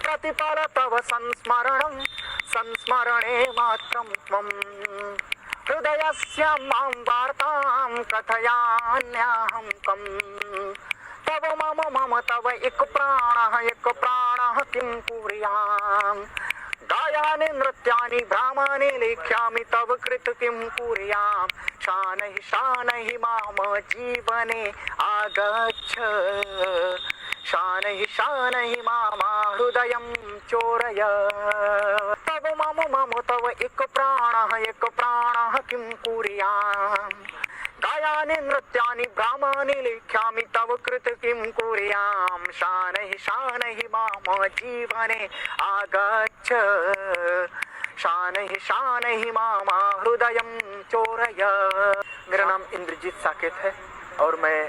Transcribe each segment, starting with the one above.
प्रतिपल तव संस्मरणं संस्मरणे मात्रं त्वं हृदयस्य मां वार्तां कथयाम्यहं कं तव मम मम तव एक प्राणः किं कुर्याम् गायानि नृत्यानि भ्रामाणि लेख्यामि तव कृत किं कुर्याम् शानैः माम जीवने आगच्छ शानैः माम हृदयं चोरय तव मम तव एक प्राणः किं कुर्याम् गायानि नृत्यानि भ्रामाणि लेख्यामि तव कृत किं कुर्याम् शानैः माम जीवने आगच्छ शानैः माम हृदयं चोरय। मेरा नाम इंद्रजीत साकेत है और मैं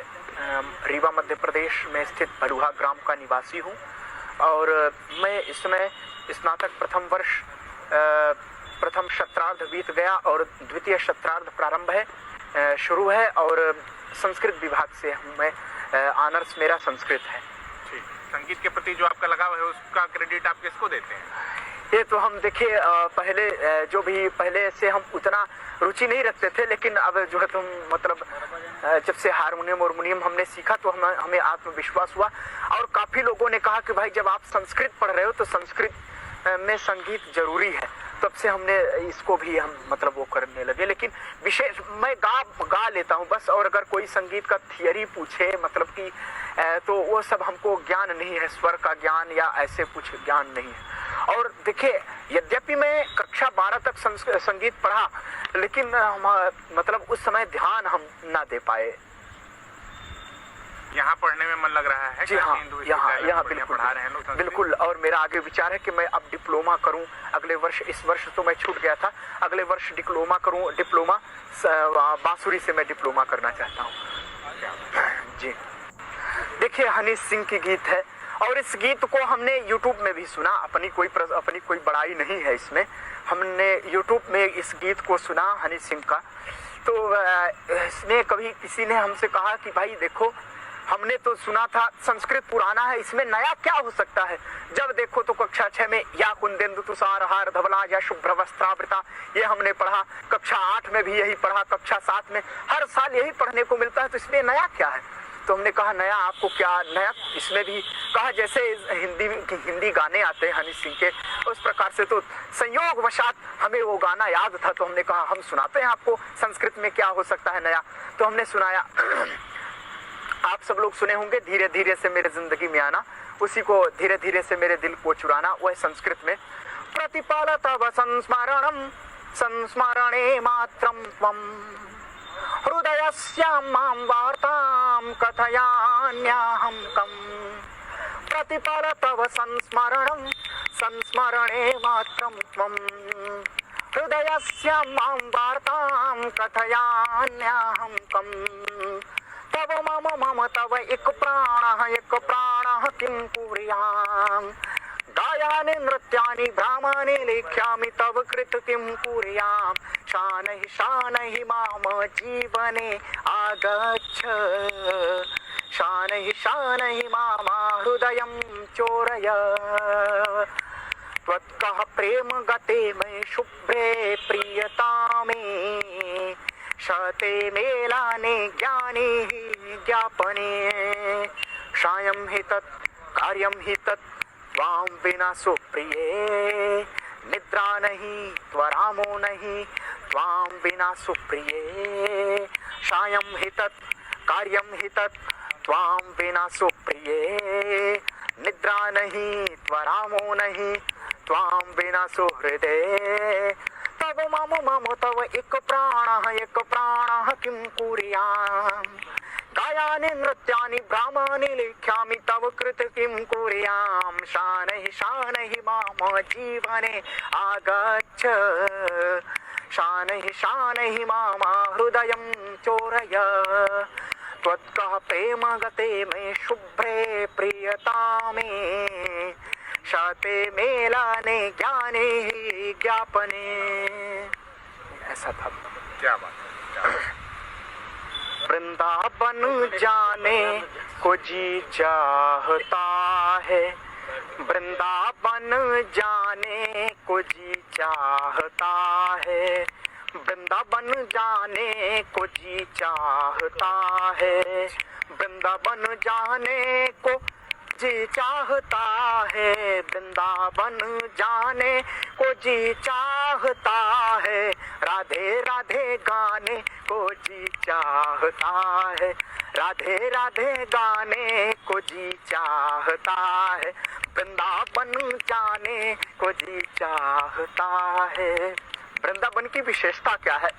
रीवा मध्य प्रदेश में स्थित भलुहा ग्राम का निवासी हूँ और मैं इस समय स्नातक प्रथम सत्रार्ध बीत गया और द्वितीय सत्रार्ध प्रारंभ है, शुरू है और संस्कृत विभाग से मैं ऑनर्स मेरा संस्कृत है। ठीक, संगीत के प्रति जो आपका लगाव है उसका क्रेडिट आप किसको देते हैं? ये तो हम देखिए पहले जो भी पहले से हम उतना रुचि नहीं रखते थे, लेकिन अब जो है तुम मतलब जब से हारमोनियम हमने सीखा तो हमें आत्मविश्वास हुआ और काफी लोगों ने कहा कि भाई जब आप संस्कृत पढ़ रहे हो तो संस्कृत में संगीत जरूरी है, तब से हमने इसको भी हम मतलब वो करने लगे। लेकिन विशेष मैं गा लेता हूँ बस, और अगर कोई संगीत का थियरी पूछे मतलब कि तो वो सब हमको ज्ञान नहीं है, स्वर का ज्ञान या ऐसे कुछ ज्ञान नहीं है। और देखिए यद्यपि मैं कक्षा 12 तक संगीत पढ़ा, लेकिन मतलब उस समय ध्यान हम ना दे पाए। यहाँ पढ़ने में मन लग रहा है? जी हाँ, यहाँ बिल्कुल पढ़ा रहे हैं बिल्कुल। और मेरा आगे विचार है कि मैं अब डिप्लोमा करूँ अगले वर्ष। इस वर्ष तो मैं छूट गया था, अगले वर्ष डिप्लोमा करूँ। डिप्लोमा बांसुरी से मैं डिप्लोमा करना चाहता हूँ जी। देखिए हनी सिंह की गीत है और इस गीत को हमने YouTube में भी सुना, अपनी कोई बड़ाई नहीं है इसमें, हमने YouTube में इस गीत को सुना हनी सिंह का। तो इसमें कभी किसी ने हमसे कहा कि भाई देखो हमने तो सुना था संस्कृत पुराना है, इसमें नया क्या हो सकता है। जब देखो तो कक्षा 6 में या कुंदेंदु तुषार हार धवला या शुभ्र वस्त्रावृता ये हमने पढ़ा, कक्षा 8 में भी यही पढ़ा, कक्षा 7 में हर साल यही पढ़ने को मिलता है, तो इसमें नया क्या है। तो हमने कहा नया आपको क्या नया इसमें भी कहा, जैसे हिंदी गाने आते हैं हनी सिंह के उस प्रकार से, तो संयोग वशात हमें वो गाना याद था तो हमने कहा हम सुनाते हैं आपको संस्कृत में क्या हो सकता है नया। तो हमने सुनाया, आप सब लोग सुने होंगे धीरे धीरे से मेरे जिंदगी में आना, उसी को धीरे धीरे से मेरे दिल को चुराना, वह संस्कृत में प्रतिपल तव संस्मरणं संस्मरणे मात्रं त्वं हृदयस्य मां वार्तां कथयाम्यहं कं प्रतिपल तव संस्मरणं संस्मरणे मात्रं त्वं हृदयस्य मां वार्तां कथयाम्यहं कं तव मम तव एक प्राणः किं कुर्याम् गायानि नृत्यानि भ्रामाणि लेख्यामि तव कृत किं कुर्याम् शानैः माम जीवने आगच्छ शानैः माम हृदयं चोरय त्वत्कः प्रेम गते मयि शुभ्रे प्रियतामे शते मेलाने ज्ञाने ज्ञापने सायं हि तत् कार्यं हि तत् त्वां विना सुप्रिये निद्रा नहीं त्वरामो नहीं त्वां विना सुप्रिये सायं हि तत् कार्यं हि तत् त्वां विना सुप्रिये निद्रा नहीं त्वरामो नहीं त्वां विना सुहृदे तव मम तव एक प्राणः किं कुर्याम् गायानि नृत्यानि भ्रामाणि लेख्यामि तव कृत किं कुर्याम् शानैः माम जीवने आगच्छ शानैः माम हृदयं चोरय त्वत्कः प्रेम गते मे शुभ्रे प्रियतामे शते मेलाने ज्ञाने ही ज्ञापने। ऐसा था। क्या बात है। वृंदावन जाने को जी चाहता है, वृंदावन जाने को जी चाहता है, वृंदावन जाने को जी चाहता है, वृंदावन जाने को जी चाहता है, वृंदावन जाने को जी चाहता है, राधे राधे गाने को जी चाहता है, राधे राधे गाने को जी चाहता है, वृंदावन जाने को जी चाहता है। वृंदावन की विशेषता क्या है?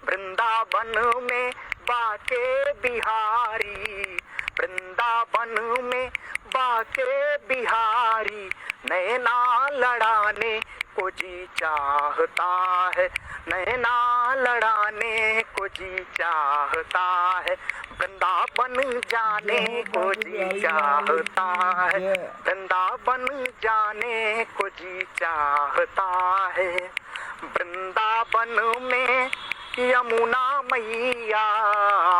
वृंदावन में बाके बिहारी, वृंदावन में बाके बिहारी, नैना लड़ाने को जी चाहता है, नैना लड़ाने को जी चाहता है, वृंदावन जाने को जी चाहता है, वृंदावन जाने को जी चाहता है। वृंदावन में यमुना मैया,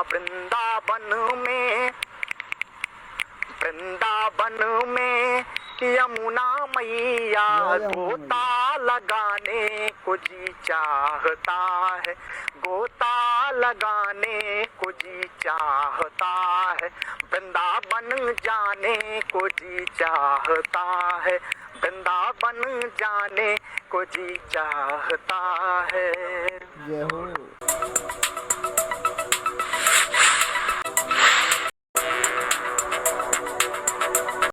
वृंदावन में, वृंदावन में यमुना मैया, गोता लगाने को जी चाहता है, गोता लगाने को जी चाहता है, वृंदावन जाने को जी चाहता है, वृंदावन जाने को जी चाहता है। जय हो।